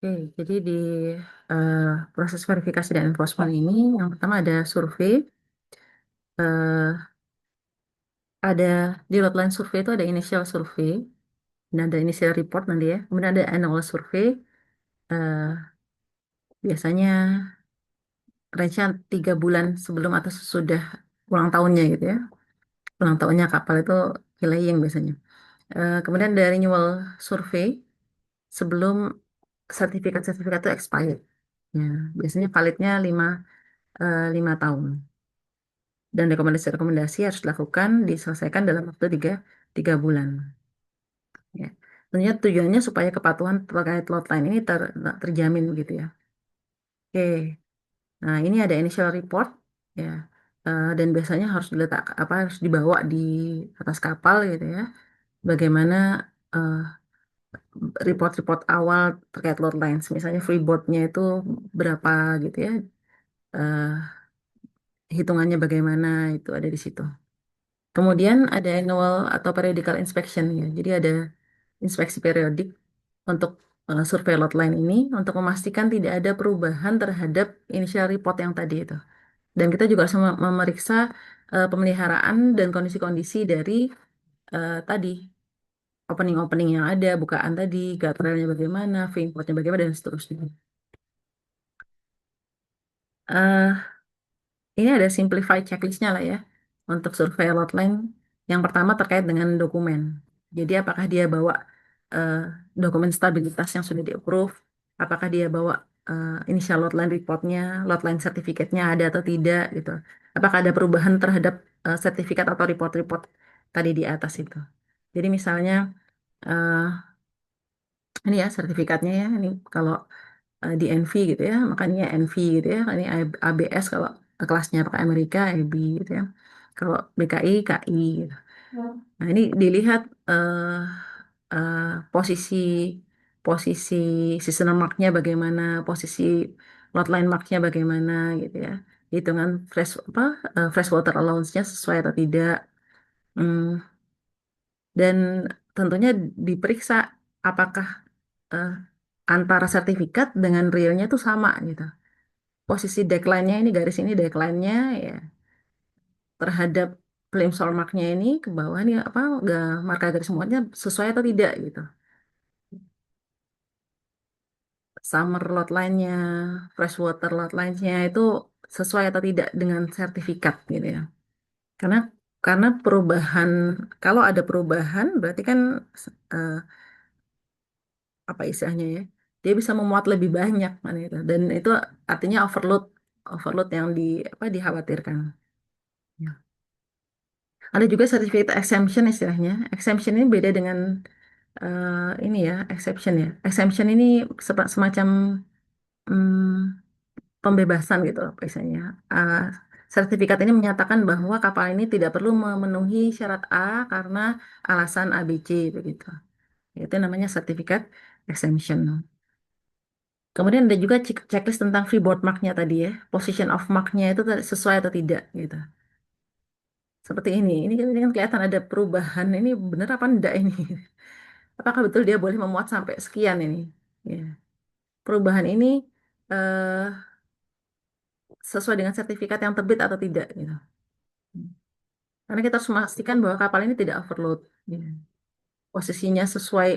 Oke, jadi di eh, proses verifikasi dan enforcement ini, yang pertama ada survei, eh, ada di outline survei itu ada initial survei, dan ada initial report nanti ya, kemudian ada annual survei, eh, biasanya range 3 bulan sebelum atau sesudah ulang tahunnya gitu ya, ulang tahunnya kapal itu Kilaying biasanya. Kemudian ada renewal survei sebelum sertifikat-sertifikat itu expired. Ya, biasanya validnya 5 tahun. Dan rekomendasi-rekomendasi harus dilakukan, diselesaikan dalam waktu tiga bulan. Ya. Tentunya tujuannya supaya kepatuhan terkait lot line ini terjamin gitu ya. Oke, nah ini ada initial report ya. Dan biasanya harus diletak apa harus dibawa di atas kapal gitu ya. Bagaimana eh, report-report awal terkait lot lines, misalnya freeboardnya itu berapa gitu ya. eh, Hitungannya bagaimana itu ada di situ. Kemudian ada annual atau periodical inspection ya. Jadi ada inspeksi periodik untuk survei lot line ini untuk memastikan tidak ada perubahan terhadap initial report yang tadi itu. Dan kita juga harus memeriksa pemeliharaan dan kondisi-kondisi dari tadi opening-opening yang ada, bukaan tadi, guardrailnya bagaimana, V-importnya bagaimana dan seterusnya. Eh, Ini ada simplified checklistnya lah ya untuk survei outline. Yang pertama terkait dengan dokumen. Jadi apakah dia bawa eh, dokumen stabilitas yang sudah di-approve? Apakah dia bawa initial outline reportnya, outline sertifikatnya ada atau tidak gitu. Apakah ada perubahan terhadap sertifikat atau report-report tadi di atas itu. Jadi misalnya eh, ini ya sertifikatnya ya, ini kalau di NV gitu ya, makanya NV gitu ya. Ini ABS kalau kelasnya pakai Amerika, AB gitu ya. Kalau BKI, KI gitu. Nah, ini dilihat eh, posisi posisi seasonal marknya bagaimana, posisi lot line marknya bagaimana gitu ya. Hitungan fresh water allowance-nya sesuai atau tidak. Hmm, dan tentunya diperiksa apakah eh, antara sertifikat dengan realnya itu sama gitu. Posisi deadline-nya ini garis ini deadline-nya ya terhadap claim soal mark-nya ini ke bawah nih apa nggak marka garis muatnya sesuai atau tidak gitu. Summer lot line-nya, freshwater lot line-nya itu sesuai atau tidak dengan sertifikat gitu ya. Karena karena perubahan kalau ada perubahan berarti kan eh, apa istilahnya ya dia bisa memuat lebih banyak kan itu dan itu artinya overload overload yang apa dikhawatirkan. Ya. Ada juga sertifikat exemption istilahnya. Exemption ini beda dengan ini ya, exception ya. Exemption ini semacam pembebasan gitu loh biasanya. Uh, Sertifikat ini menyatakan bahwa kapal ini tidak perlu memenuhi syarat A karena alasan ABC begitu. Itu namanya sertifikat exemption. Kemudian ada juga checklist tentang freeboard mark-nya tadi ya. Position of mark-nya itu sesuai atau tidak gitu. Seperti ini kan kelihatan ada perubahan. Ini benar apa enggak ini? Apakah betul dia boleh memuat sampai sekian ini? Ya. Perubahan ini eh, sesuai dengan sertifikat yang terbit atau tidak gitu. Karena kita harus memastikan bahwa kapal ini tidak overload. Ya. Posisinya sesuai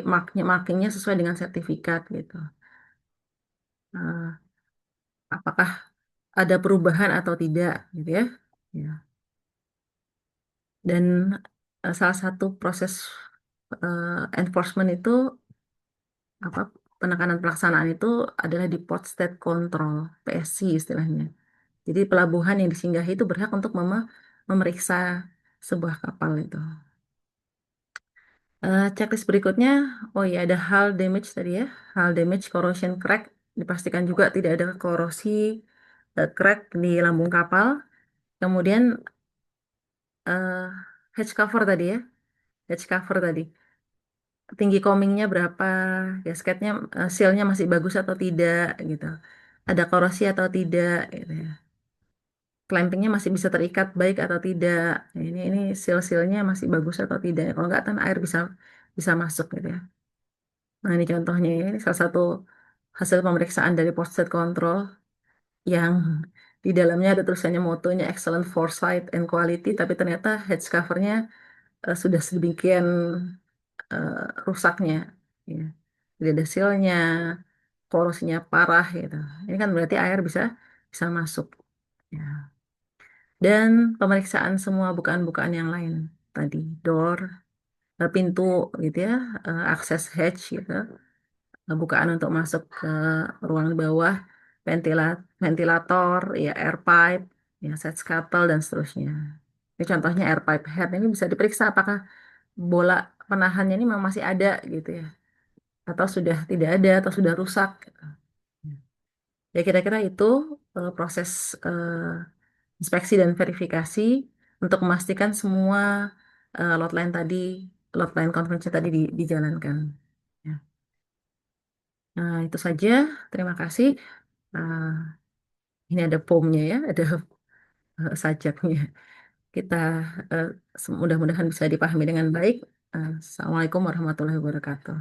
markingnya sesuai dengan sertifikat gitu. Eh, apakah ada perubahan atau tidak gitu ya? Ya. Dan salah satu proses enforcement itu apa penekanan pelaksanaan itu adalah di Port State Control PSC istilahnya. Jadi pelabuhan yang disinggahi itu berhak untuk memeriksa sebuah kapal itu. Checklist berikutnya, oh ya ada hull damage tadi ya, hull damage, corrosion crack, dipastikan juga tidak ada korosi crack di lambung kapal. Kemudian eh, hatch cover tadi ya, hatch cover tadi, tinggi coamingnya berapa, gasketnya sealnya masih bagus atau tidak gitu, ada korosi atau tidak gitu ya. Clampingnya masih bisa terikat baik atau tidak. Nah, ini seal-sealnya masih bagus atau tidak. Kalau nggak kan air bisa bisa masuk gitu ya. Nah ini contohnya ya. Ini salah satu hasil pemeriksaan dari Posted Control yang di dalamnya ada tulisannya motonya excellent foresight and quality, tapi ternyata hedge covernya sudah sedemikian eh, rusaknya, ya. Jadi ada sealnya, korosinya parah gitu. Ini kan berarti air bisa bisa masuk. Ya. Dan pemeriksaan semua bukaan-bukaan yang lain tadi, door, pintu gitu ya, akses hatch gitu, bukaan untuk masuk ke ruang di bawah, ventilator, ya air pipe, ya set scuttle dan seterusnya. Ini contohnya air pipe head ini bisa diperiksa apakah bola penahannya ini memang masih ada gitu ya, atau sudah tidak ada atau sudah rusak, gitu. Ya kira-kira itu proses inspeksi dan verifikasi untuk memastikan semua lot line tadi, lot line convention tadi dijalankan. Ya. Nah, itu saja. Terima kasih. Eh, ini ada formnya ya, ada sajaknya. Kita mudah-mudahan bisa dipahami dengan baik. Assalamualaikum warahmatullahi wabarakatuh.